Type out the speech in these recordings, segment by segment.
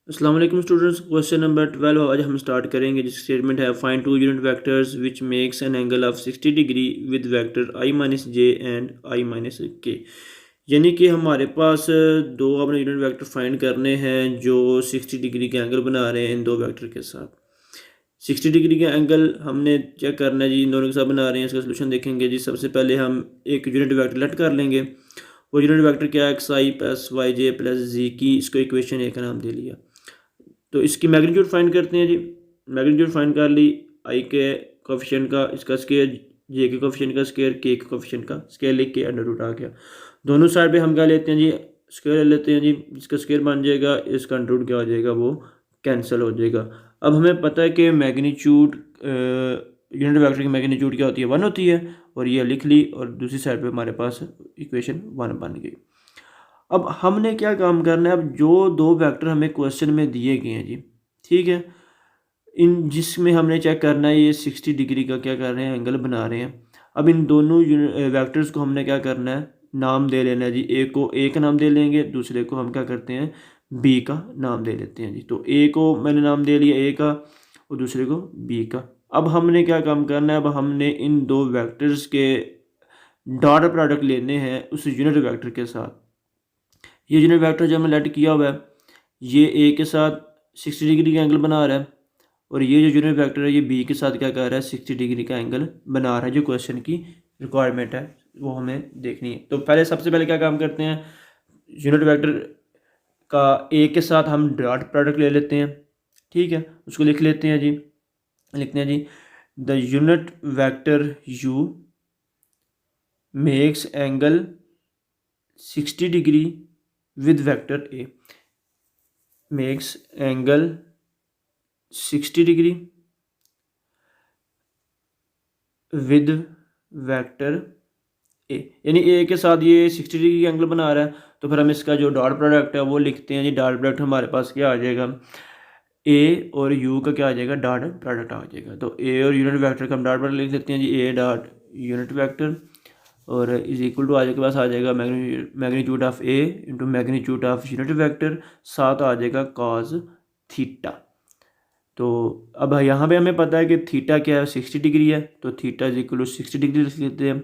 अस्सलाम वालेकुम students. Question number 12 आज हम स्टार्ट करेंगे, जिसकी स्टेटमेंट है find two unit vectors which makes an angle of 60 degree with vector I minus J and I minus K. यानी कि हमारे पास दो अपने यूनिट वेक्टर फाइंड करने हैं जो 60 डिग्री के एंगल बना रहे हैं इन दो वेक्टर के साथ। 60 डिग्री का एंगल हमने चेक करना है जी, इन दोनों के साथ बना रहे हैं। इसका सोल्यूशन देखेंगे जी। सबसे पहले हम एक यूनिट वेक्टर लेट कर लेंगे। वो यूनिट वेक्टर क्या है, x i plus y j plus जी की, इसको इक्वेशन ए का नाम दे लिया। तो इसकी मैग्नीट्यूड फाइंड करते हैं जी। मैग्नीट्यूड फाइंड कर ली, आई के कोफिशिएंट का इसका स्केयर, जे के कोफिशिएंट का स्केयर, के कोफिशिएंट का स्केयर लिख के अंडर रूट आ गया। दोनों साइड पे हम क्या लेते हैं जी, स्केयर ले लेते हैं जी। जिसका स्केयर बन जाएगा, इसका अंडर रूट क्या हो जाएगा, वो कैंसिल हो जाएगा। अब हमें पता है कि मैग्नीट्यूड यूनिट वेक्टर की मैग्नीट्यूड क्या होती है, 1 होती है। और ये लिख ली और दूसरी साइड पे हमारे पास इक्वेशन 1 बन गई। अब हमने क्या काम करना है, अब जो दो वेक्टर हमें क्वेश्चन में दिए गए हैं जी, ठीक है, इन जिसमें हमने चेक करना है ये 60 डिग्री का क्या कर रहे हैं, एंगल बना रहे हैं। अब इन दोनों वेक्टर्स को हमने क्या करना है, नाम दे लेना है जी। ए को ए का नाम दे लेंगे, दूसरे को हम क्या करते हैं, बी का नाम दे लेते हैं जी। तो ए को मैंने नाम दे लिया ए का और दूसरे को बी का। अब हमने क्या काम करना है, अब हमने इन दो वेक्टर्स के डॉट प्रोडक्ट लेने हैं उस यूनिट वेक्टर के साथ। ये यूनिट वेक्टर जो हमने लेट किया हुआ है, ये ए के साथ 60 डिग्री का एंगल बना रहा है, और ये जो यूनिट वेक्टर है ये बी के साथ क्या कर रहा है, 60 डिग्री का एंगल बना रहा है। जो क्वेश्चन की रिक्वायरमेंट है वो हमें देखनी है। तो पहले सबसे पहले क्या काम करते हैं, यूनिट वेक्टर का ए के साथ हम डॉट प्रोडक्ट ले लेते हैं, ठीक है। उसको लिख लेते हैं जी, लिखते हैं जी, the unit vector u makes angle 60 degree with vector A, makes angle 60 degree with vector A। यानी A के साथ ये 60 डिग्री का एंगल बना रहा है, तो फिर हम इसका जो डॉट प्रोडक्ट है वो लिखते हैं जी। डॉट प्रोडक्ट हमारे पास क्या आ जाएगा, A और U का क्या आ जाएगा, डॉट प्रोडक्ट आ जाएगा। तो A और यूनिट वेक्टर का हम डॉट प्रोडक्ट लिख सकते हैं जी, A डॉट यूनिट वेक्टर और इज इक्वल टू आ जाएगा, पास आ जाएगा magnitude of A into magnitude of unit vector, साथ आ जाएगा कॉज थीटा। तो अब यहाँ पे हमें पता है कि थीटा क्या है, 60 डिग्री है, तो theta is equal to 60 degree लिख लेते हैं।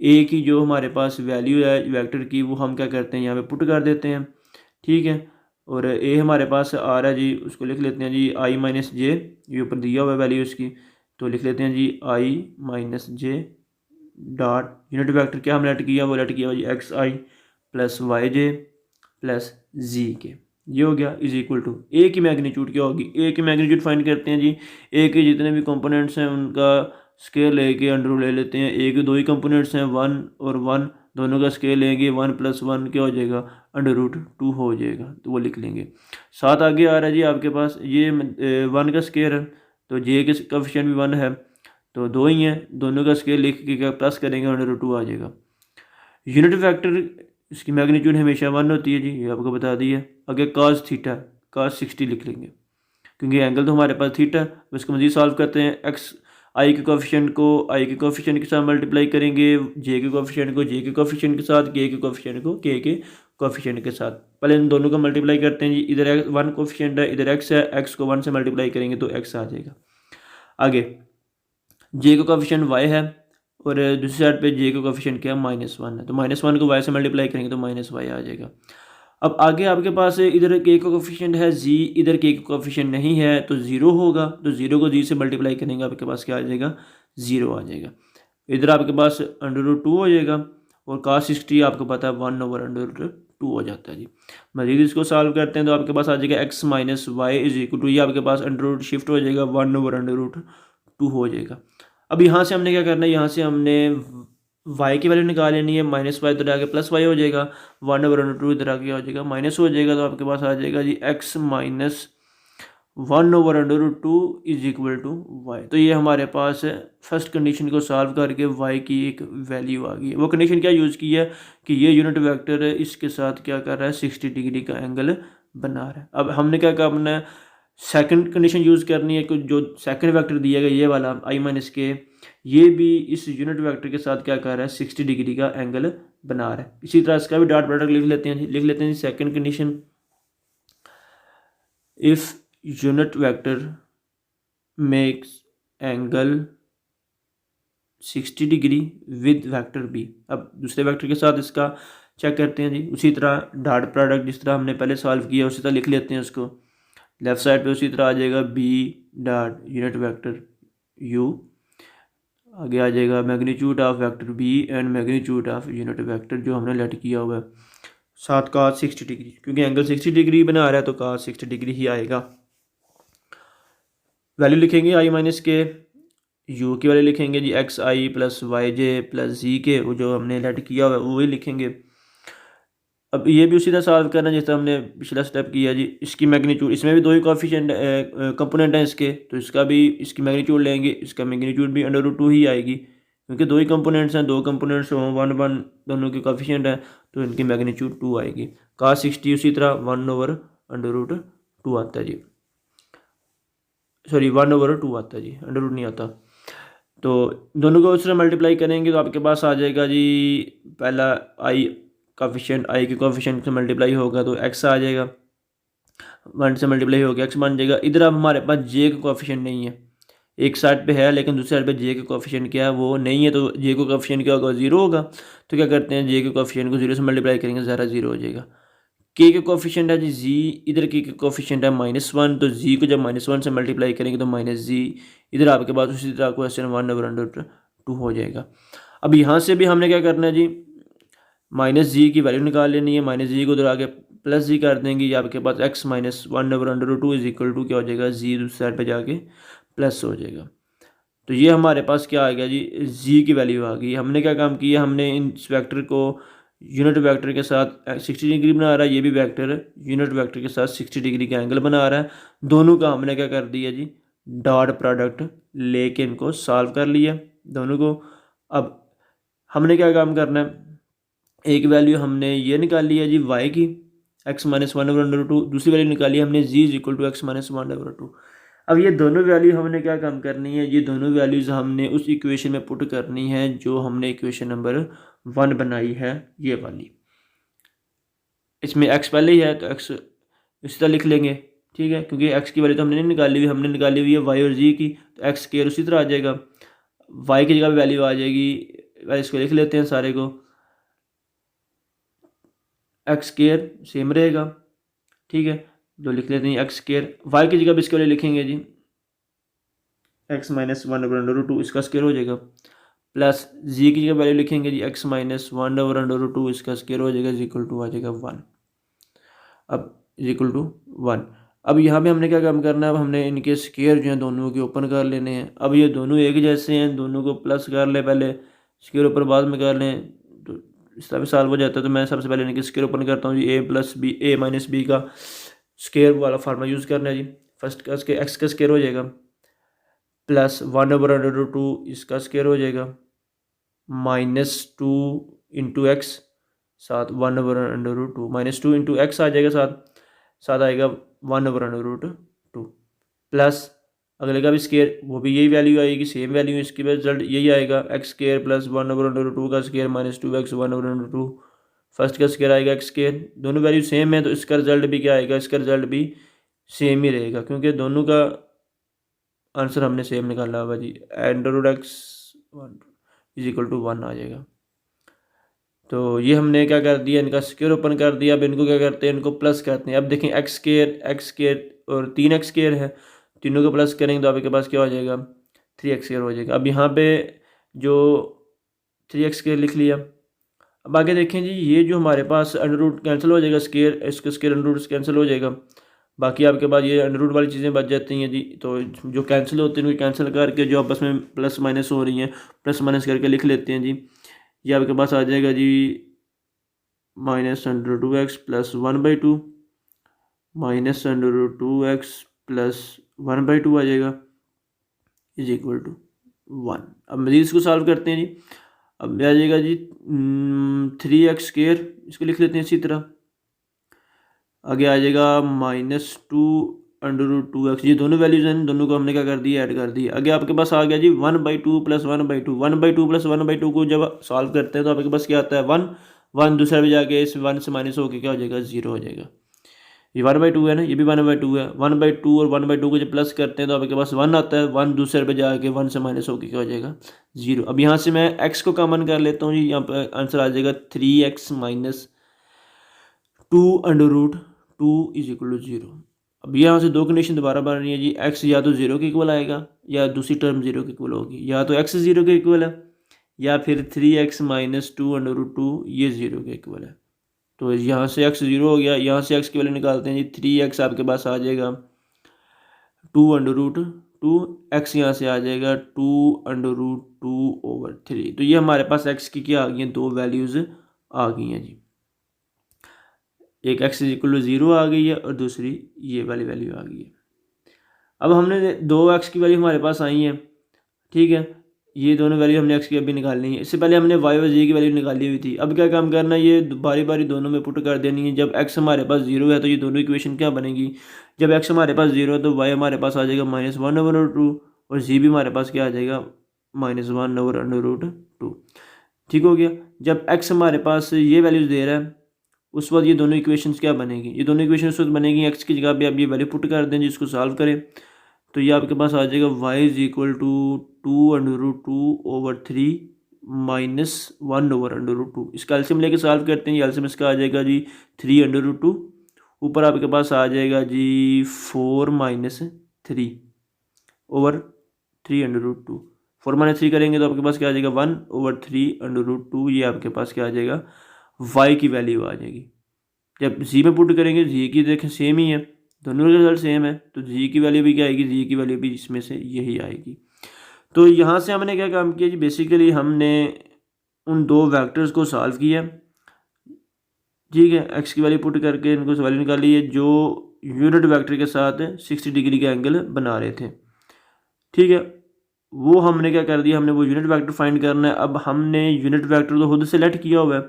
ए की जो हमारे पास वैल्यू है वेक्टर की, वो हम क्या करते हैं, यहाँ पे पुट कर देते हैं, ठीक है। और ए हमारे पास आ रहा है जी, उसको लिख लेते हैं जी आई माइनस जे, ये ऊपर दिया हुआ है वैल्यू इसकी, तो लिख लेते हैं जी i minus j dot unit vector क्या हम लेट किया, वो लेट किया जी x i plus y j plus z k. ये हो गया इज इक्वल टू ए की मैग्नीट्यूड क्या होगी, ए की मैग्नीट्यूड फाइंड करते हैं जी। ए के जितने भी कंपोनेंट्स हैं उनका स्केल लेके अंडर रूट ले लेते हैं। ए के दो ही कंपोनेंट्स हैं, 1 और 1, दोनों का स्केल लेंगे, 1 + 1 क्या हो जाएगा, अंडर रूट 2 हो जाएगा, तो वो लिख लेंगे। साथ आगे आ रहा है जी आपके पास ये 1 का स्केयर है, तो जे के कोएफिशिएंट भी 1 है, तो दो ही हैं, दोनों का स्केल लिख के क्या प्लस करेंगे, अंडर रूट 2 आ जाएगा। यूनिट वेक्टर इसकी मैग्नीट्यूड हमेशा 1 होती है जी, ये आपको बता दिया। आगे काज थीटा, काज 60 लिख लेंगे, क्योंकि एंगल तो हमारे पास थीटा है। इसको मज़ीद सॉल्व करते हैं। एक्स आई के कोफिशिएंट को आई के कोफिशिएंट के साथ मल्टीप्लाई करेंगे, जे के कोफिशिएंट को जे के कोफिशिएंट के साथ, के कोफिशिएंट को के कोफिशिएंट के साथ। पहले इन दोनों को मल्टीप्लाई करते हैं जी। इधर 1 कोफिशिएंट है, इधर एक्स है, एक्स को 1 से मल्टीप्लाई करेंगे तो एक्स आ जाएगा। आगे जे का कोफिशिएंट वाई है और दूसरी साइड पे जे का कोफिशिएंट क्या है, -1 है, तो -1 को वाई से मल्टीप्लाई करेंगे तो -y आ जाएगा। अब आगे आपके पास इधर के का कोफिशिएंट है जी, इधर के का कोफिशिएंट नहीं है तो 0 होगा, तो 0 को जी से मल्टीप्लाई करेंगे आपके पास क्या आ जाएगा, 0 आ जाएगा। इधर आपके पास अंडर रूट 2 हो जाएगा और cos 60 आपको पता है 1/√2 हो जाता है जी। मजीद इसको सॉल्व करते हैं तो आपके पास आ जाएगा x minus Y is equal to, ये आपके पास अंडर रूट शिफ्ट हो जाएगा, 1/√2 हो जाएगा। अब यहाँ से हमने क्या करना है, यहाँ से हमने y की वैल्यू निकाल लेनी है। -y इधर आके +y हो जाएगा, 1/√2 इधर आके हो जाएगा माइनस हो जाएगा, तो आपके पास आ जाएगा जी x minus 1/√2 is equal to Y. तो ये हमारे पास है फर्स्ट कंडीशन को सॉल्व करके y की एक वैल्यू आ गई है। वो कंडीशन क्या यूज़ की है कि ये यूनिट वेक्टर है, इसके साथ क्या कर रहा है, 60 डिग्री का एंगल बना रहा है। अब हमने क्या करना है, सेकंड कंडीशन यूज़ करनी है कि जो सेकंड वेक्टर दिया गया ये वाला आई माइनस के, ये भी इस यूनिट वेक्टर के साथ क्या कर रहा है, 60 डिग्री का एंगल बना रहा है। इसी तरह इसका भी डॉट प्रोडक्ट लिख लेते हैं जी। लिख लेते हैं जी second condition, if unit vector makes angle 60 degree with vector b. अब दूसरे वेक्टर के साथ इसका चेक करते हैं जी। उसी तरह डॉट प्रोडक्ट जिस तरह हमने पहले सॉल्व किया उसी तरह लिख लेते हैं उसको। लेफ्ट साइड पे उसी तरह आ जाएगा B dot unit vector U, आगे आ जाएगा magnitude of vector B and magnitude of unit vector जो हमने लेट किया हुआ है, साथ cos 60 डिग्री, क्योंकि एंगल 60 डिग्री बना रहा है तो cos 60 डिग्री ही आएगा। वैल्यू लिखेंगे आई माइनस के, यू की वैल्यू लिखेंगे जी x i plus y j plus z के, वो जो हमने लेट किया हुआ है वही लिखेंगे। अब ये भी उसी तरह सॉल्व करना है जिस तरह हमने पिछला स्टेप किया जी। इसकी मैग्नीट्यूड, इसमें भी दो ही कोफिशिएंट कंपोनेंट हैं इसके, तो इसका भी इसकी मैग्नीट्यूड लेंगे, इसका मैग्नीट्यूड भी √2 ही आएगी, क्योंकि दो ही कंपोनेंट्स हैं, दो कंपोनेंट्स हों 1 1 दोनों के कोफिशिएंट हैं तो इनकी मैग्नीट्यूड 2 आएगी। cos 60 उसी तरह 1/√2 आता है जी, सॉरी 1/2 आता है जी, √2 नहीं आता। तो दोनों को उस तरह मल्टीप्लाई करेंगे तो आपके पास आ जाएगा जी, पहला आई कोफिशिएंट, आई के कोफिशिएंट से मल्टीप्लाई होगा तो एक्स आ जाएगा, 1 से मल्टीप्लाई होगा एक्स बन जाएगा। इधर अब हमारे पास जे का कोफिशिएंट नहीं है, एक साइड पे है लेकिन दूसरी साइड पे जे का कोफिशिएंट क्या है वो नहीं है, तो जे का कोफिशिएंट क्या होगा 0 होगा। तो क्या करते हैं, जे के कोफिशिएंट को 0 से मल्टीप्लाई करेंगे, ज़रा 0 हो जाएगा। के के कोफिशिएंट है जी जी, इधर के कोफिशिएंट है -1, तो जी को जब -1 से मल्टीप्लाई करेंगे तो -जी, इधर आपके पास उसी तरह क्वेश्चन 1/2 हो जाएगा। अब यहाँ से भी हमने क्या करना है जी, -जी की वैल्यू निकाल लेनी है, -जी को उधर आके प्लस जी कर देंगे, ये आपके पास x - 1/2 इज इक्वल टू क्या हो जाएगा, जी दूसरी साइड पे जाके प्लस हो जाएगा। तो ये हमारे पास क्या आ गया जी, जी की वैल्यू आ गई। हमने क्या काम किया, हमने इस वेक्टर को यूनिट वेक्टर के साथ 60 डिग्री बना रहा है, ये भी वेक्टर यूनिट वेक्टर के साथ 60 डिग्री का एंगल बना रहा है, दोनों का हमने क्या कर दिया जी, डॉट प्रोडक्ट लेके इनको सॉल्व कर लिया दोनों को। अब हमने क्या काम करना है, एक वैल्यू हमने ये निकाल लिया जी y की x - 1/2, दूसरी वैल्यू निकाली हमने z is equal to x - 1/2। अब ये दोनों वैल्यू हमने क्या काम करनी है, ये दोनों वैल्यूज़ हमने उस इक्वेशन में पुट करनी है जो हमने इक्वेशन नंबर 1 बनाई है, ये वाली। इसमें x पहले ही है तो x इसी तरह लिख लेंगे, ठीक है, क्योंकि x की वैल्यू तो हमने नहीं निकाली हुई, हमने निकाली हुई है y और z की, तो x स्क्वायर उसी तरह आ जाएगा, y की जगह पर वैल्यू आ जाएगी, इसको लिख लेते हैं सारे को, एक्स स्क्वायर सेम रहेगा, ठीक है, तो लिख लेते हैं एक्स स्क्वायर, वाई की जगह भी इसके लिए लिखेंगे जी x - 1/2, इसका स्क्वायर हो जाएगा, प्लस जी की जगह वैल्यू लिखेंगे जी x - 1/2, इसका स्क्वायर हो जाएगा, इज इक्वल टू आ जाएगा 1। अब इज इक्वल टू 1। अब यहाँ पे हमने क्या काम करना है, अब हमने इनके स्क्वायर जो हैं दोनों के ओपन कर लेने हैं। अब ये दोनों एक जैसे हैं, दोनों को प्लस कर ले, पहले स्क्वायर ऊपर बाद में कर लें तो इस तरह भी सॉल्व हो जाता है। तो मैं सबसे पहले इनके स्क्वायर ओपन करता हूँ जी, a - b का स्क्वायर वाला फार्मूला यूज़ करना है जी। फर्स्ट का स्क्वायर एक्स का स्क्वायर हो जाएगा, प्लस 1/2 इसका स्क्वायर हो जाएगा, -2 इंटू एक्स, साथ 1/2 -2 इंटू एक्स आ जाएगा, साथ आएगा 1/2, प्लस अगले का भी स्क्वायर, वो भी यही वैल्यू आएगी, सेम वैल्यू, इसकी रिजल्ट यही आएगा, एक्स स्क्वायर प्लस 1/2 का स्क्वायर -2x 1/2, फर्स्ट का स्क्वायर आएगा एक्स स्क्वायर, दोनों वैल्यू सेम है तो इसका रिजल्ट भी क्या आएगा, इसका रिजल्ट भी सेम ही रहेगा, क्योंकि दोनों का आंसर हमने सेम निकाला होगा जी, √x इज इक्वल टू 1 आ जाएगा। तो ये हमने क्या कर दिया, इनका स्क्वायर ओपन कर दिया। अब इनको क्या करते हैं, इनको प्लस करते हैं। अब देखें एक्स स्क्वायर और 3x स्क्वायर है, तीनों को प्लस करेंगे तो आपके पास क्या हो जाएगा, 3x स्क्वायर हो जाएगा। अब यहाँ पे जो 3x स्क्वायर लिख लिया। अब आगे देखें जी, ये जो हमारे पास √ कैंसिल हो जाएगा, स्क्वायर इसका स्क्वायर √ कैंसिल हो जाएगा, बाकी आपके पास ये √ वाली चीज़ें बच जाती हैं जी। तो जो कैंसिल होते हैं उनको कैंसिल करके जो आपस में प्लस माइनस हो रही हैं, प्लस माइनस करके लिख लेते हैं जी। ये आपके पास आ जाएगा जी -√2x + 1/2 -√2x + 1/2 आ जाएगा, इज इक्वल टू 1। अब मज़ीद इसको सॉल्व करते हैं जी। अब आ जाएगा जी 3x स्क्वायर, इसको लिख लेते हैं इसी तरह। आगे आ जाएगा -2√2x, ये दोनों वैल्यूज हैं, दोनों को हमने क्या कर दिया, ऐड कर दिया। आगे आपके पास आ गया जी 1/2 + 1/2, 1/2 + 1/2 को जब सॉल्व करते हैं तो आपके पास क्या आता है, 1 दूसरा भी जाके इस 1 से माइनस होकर क्या हो जाएगा, 0 हो जाएगा। ये 1/2 है ना, ये भी 1/2 है। 1/2 और 1/2 को जब प्लस करते हैं तो आपके पास 1 आता है, 1 दूसरे पे जाके 1 से माइनस होकर क्या हो जाएगा 0। अब यहाँ से मैं x को कॉमन कर लेता हूँ जी, यहाँ पर आंसर आ जाएगा 3x minus 2√2 is equal to 0। अब यहाँ से दो कंडीशन दोबारा बन रही है जी, x या तो 0 के इक्वल आएगा या दूसरी टर्म 0 के इक्वल होगी, या तो x 0 के इक्वल है या फिर 3x माइनस 2√2 ये 0 के इक्वल है। तो यहाँ से x 0 हो गया, यहाँ से x की वैल्यू निकालते हैं जी, 3x आपके पास आ जाएगा 2√2, x यहाँ से आ जाएगा 2√2/3। तो ये हमारे पास x की क्या आ गई हैं, दो वैल्यूज़ आ गई हैं जी, एक x इक्वल टू 0 आ गई है और दूसरी ये वाली वैल्यू आ गई है। अब हमने 2x की वैल्यू हमारे पास आई है, ठीक है, ये दोनों वैल्यू हमने x की अभी निकालनी है। इससे पहले हमने y और z की वैल्यू निकाली हुई थी। अब क्या काम करना है, ये बारी बारी दोनों में पुट कर देनी है। जब x हमारे पास 0 है तो ये दोनों इक्वेशन क्या बनेगी, जब x हमारे पास 0 है तो y हमारे पास आ जाएगा -1/2 और z भी हमारे पास क्या आ जाएगा -1/2। ठीक हो गया। जब x हमारे पास ये वैल्यूज़ दे रहा है उस वक्त ये दोनों इक्वेशंस क्या बनेगी, ये दोनों इक्वेशन उस वक्त बनेगी x की जगह पे आप ये वैल्यू पुट कर दें जिसको सॉल्व करें तो ये आपके पास आ जाएगा y is equal to 2√2/3 minus 1/2। इसका एलसीएम लेके सॉल्व करते हैं, ये एलसीएम इसका आ जाएगा जी 3√2, ऊपर आपके पास आ जाएगा जी 4 माइनस 3/3 4 माइनस 3 करेंगे तो आपके पास क्या आ जाएगा 1/3√2। ये आपके पास क्या आ जाएगा y की वैल्यू आ जाएगी। जब z में पुट करेंगे z की देखें सेम ही है, दोनों के रिजल्ट सेम है, तो z की वैल्यू भी क्या आएगी, z की वैल्यू भी इसमें से यही आएगी। तो यहाँ से हमने क्या काम किया जी, बेसिकली हमने उन दो वेक्टर्स को सॉल्व किया, ठीक है, x की वैल्यू पुट करके इनको वैल्यू निकाली है जो यूनिट वेक्टर के साथ 60 डिग्री का एंगल बना रहे थे, ठीक है। वो हमने क्या कर दिया, हमने वो यूनिट वेक्टर फाइंड करना है। अब हमने यूनिट वेक्टर तो खुद से लेट किया हुआ है,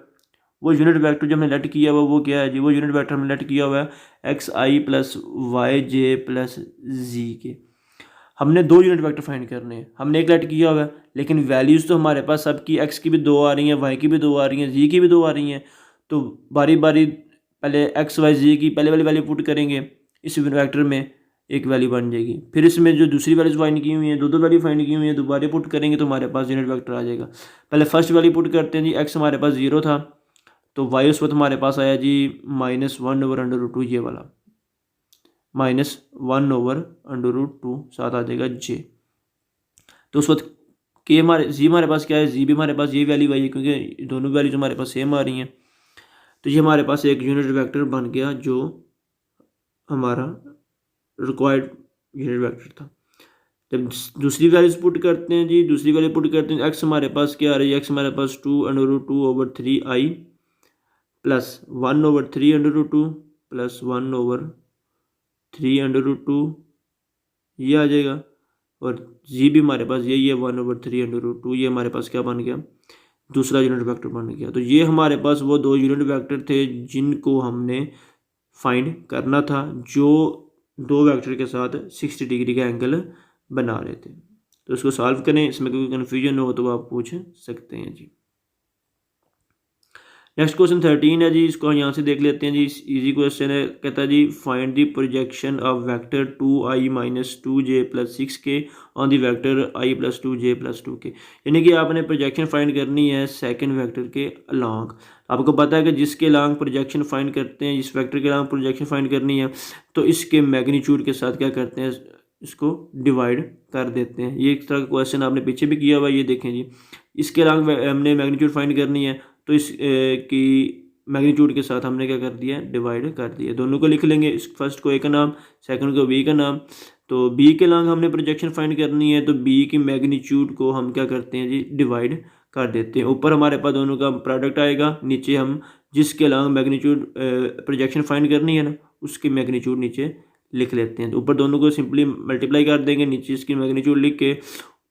वो यूनिट वेक्टर जो हमने लेट किया हुआ वो क्या है जी, वो यूनिट वेक्टर हमने लेट किया हुआ है xi plus y j plus z के। हमने दो यूनिट वेक्टर फाइंड करने हैं, हमने एक लेट किया हुआ है लेकिन वैल्यूज़ तो हमारे पास सबकी x की भी दो आ रही हैं, y की भी दो आ रही हैं, z की भी दो आ रही हैं। तो बारी बारी पहले x y z की पहले वाली वैल्यू पुट करेंगे, इस वेक्टर में एक वैल्यू बन जाएगी, फिर इसमें जो दूसरी वैल्यूज फाइंड की हुई हैं दो वैल्यू फाइंड की हुई हैं दोबारा पुट करेंगे तो हमारे पास यूनिट वेक्टर आ जाएगा। पहले फर्स्ट वैल्यू पुट करते हैं जी, x हमारे पास 0 था तो y उस वक्त हमारे पास आया जी -1/√2, ये वाला -1/√2 साथ आ जाएगा j। तो उस वक्त k हमारे z हमारे पास क्या है, z भी हमारे पास ये वैल्यू आई है क्योंकि दोनों वैल्यूज हमारे पास सेम आ रही हैं। तो ये हमारे पास एक यूनिट वेक्टर बन गया जो हमारा रिक्वायर्ड यूनिट वेक्टर था। जब दूसरी वैल्यूज पुट करते हैं जी, दूसरी वैल्यू पुट करते हैं, x हमारे पास क्या आ रही है, x हमारे पास 2√2/3i प्लस 1/3√2 प्लस 1/3√2 ये आ जाएगा और जी भी हमारे पास यही है 1/3√2। ये हमारे पास क्या बन गया, दूसरा यूनिट वेक्टर बन गया। तो ये हमारे पास वो दो यूनिट वेक्टर थे जिनको हमने फाइंड करना था, जो दो वेक्टर के साथ 60 डिग्री का एंगल बना रहे थे। तो इसको सॉल्व करें, इसमें कोई कन्फ्यूजन हो तो आप पूछ सकते हैं जी। नेक्स्ट क्वेश्चन 13 है जी, इसको यहाँ से देख लेते हैं जी। इजी क्वेश्चन है, कहता है जी find the projection of vector 2i minus 2j plus 6k on the vector i plus 2j plus 2k। यानी कि आपने प्रोजेक्शन फाइंड करनी है सेकंड वेक्टर के अलोंग। आपको पता है कि जिसके अलोंग प्रोजेक्शन फाइंड करते हैं, जिस वेक्टर के अलोंग प्रोजेक्शन फाइंड करनी है तो इसके मैग्नीट्यूड के साथ क्या करते हैं, इसको डिवाइड कर देते हैं। ये एक तरह का क्वेश्चन आपने पीछे भी किया हुआ है, ये देखें जी। इसके अलोंग हमने मैग्नीट्यूड फाइंड करनी है तो इस की मैग्नीट्यूड के साथ हमने क्या कर दिया, डिवाइड कर दिया। दोनों को लिख लेंगे, इस फर्स्ट को ए का नाम, सेकंड को बी का नाम। तो बी के अलोंग हमने प्रोजेक्शन फाइंड करनी है तो बी की मैग्नीट्यूड को हम क्या करते हैं जी, डिवाइड कर देते हैं। ऊपर हमारे पास दोनों का प्रोडक्ट आएगा, नीचे हम जिसके अलोंग मैग्नीट्यूड प्रोजेक्शन फाइंड करनी है ना उसकी मैग्नीट्यूड नीचे लिख लेते हैं। तो ऊपर दोनों को सिंपली मल्टीप्लाई कर देंगे, नीचे इसकी मैग्नीट्यूड लिख के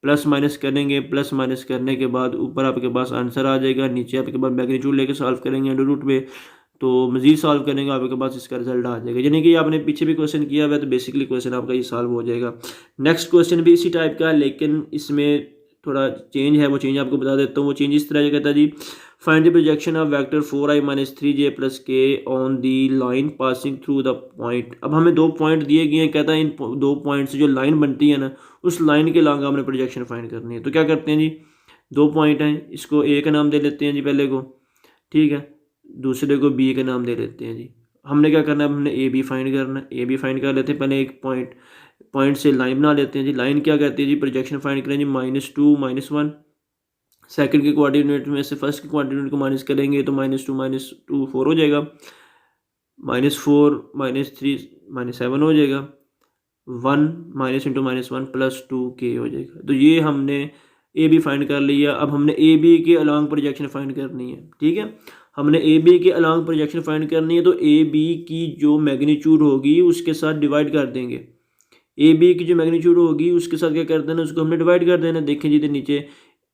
प्लस माइनस करेंगे, प्लस माइनस करने के बाद ऊपर आपके पास आंसर आ जाएगा, नीचे आपके पास मैग्नीट्यूड लेके सॉल्व करेंगे अंडर रूट में, तो मजीद सॉल्व करेंगे आपके पास इसका रिजल्ट आ जाएगा। यानी कि आपने पीछे भी क्वेश्चन किया हुआ है तो बेसिकली क्वेश्चन आपका ये सॉल्व हो जाएगा। नेक्स्ट क्वेश्चन भी इसी टाइप का है लेकिन इसमें थोड़ा चेंज है, वो चेंज आपको बता देता हूँ। वो चेंज इस तरह कहता है जी find the projection of vector 4i minus 3j plus k on the line passing through the point. अब हमें दो पॉइंट दिए गए हैं, कहता है इन दो पॉइंट से जो लाइन बनती है ना, उस लाइन के लॉन्ग हमने प्रोजेक्शन फाइंड करनी है। तो क्या करते हैं जी, दो पॉइंट हैं, इसको ए का नाम दे लेते हैं जी पहले को, ठीक है, दूसरे को बी का नाम दे लेते हैं जी। हमने क्या करना है, हमने ए बी फाइंड करना है। ए बी फाइंड कर लेते हैं, पहले एक पॉइंट से लाइन बना लेते हैं जी। लाइन क्या कहती है जी, प्रोजेक्शन फाइंड करें जी, -2 -1। सेकंड के कोऑर्डिनेट में से फर्स्ट के कोऑर्डिनेट को माइनस करेंगे तो -2 4 हो जाएगा, -4 -3 -7 हो जाएगा, 1 माइनस इंटू -1 प्लस 2k हो जाएगा। तो ये हमने ए बी फाइंड कर लिया। अब हमने ए बी के अलॉन्ग प्रोजेक्शन फाइंड करनी है, ठीक है। हमने ए बी के अलॉन्ग प्रोजेक्शन फाइंड करनी है, तो ए बी की जो मैग्नीट्यूड होगी उसके साथ डिवाइड कर देंगे। ए बी की जो मैग्नीट्यूड होगी उसके साथ क्या कर देना, उसको हमने डिवाइड कर देना। देखें जी, नीचे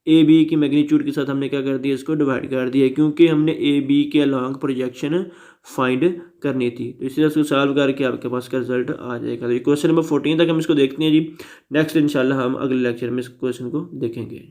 ए बी की मैग्नीट्यूड के साथ हमने क्या कर दिया, इसको डिवाइड कर दिया, क्योंकि हमने ए बी के अलॉन्ग प्रोजेक्शन फाइंड करनी थी। तो इसी तरह इसको सॉल्व करके आपके पास का रिजल्ट आ जाएगा। तो ये क्वेश्चन नंबर 14 तक हम इसको देखते हैं जी। नेक्स्ट इंशाल्लाह हम अगले लेक्चर में इस क्वेश्चन को देखेंगे।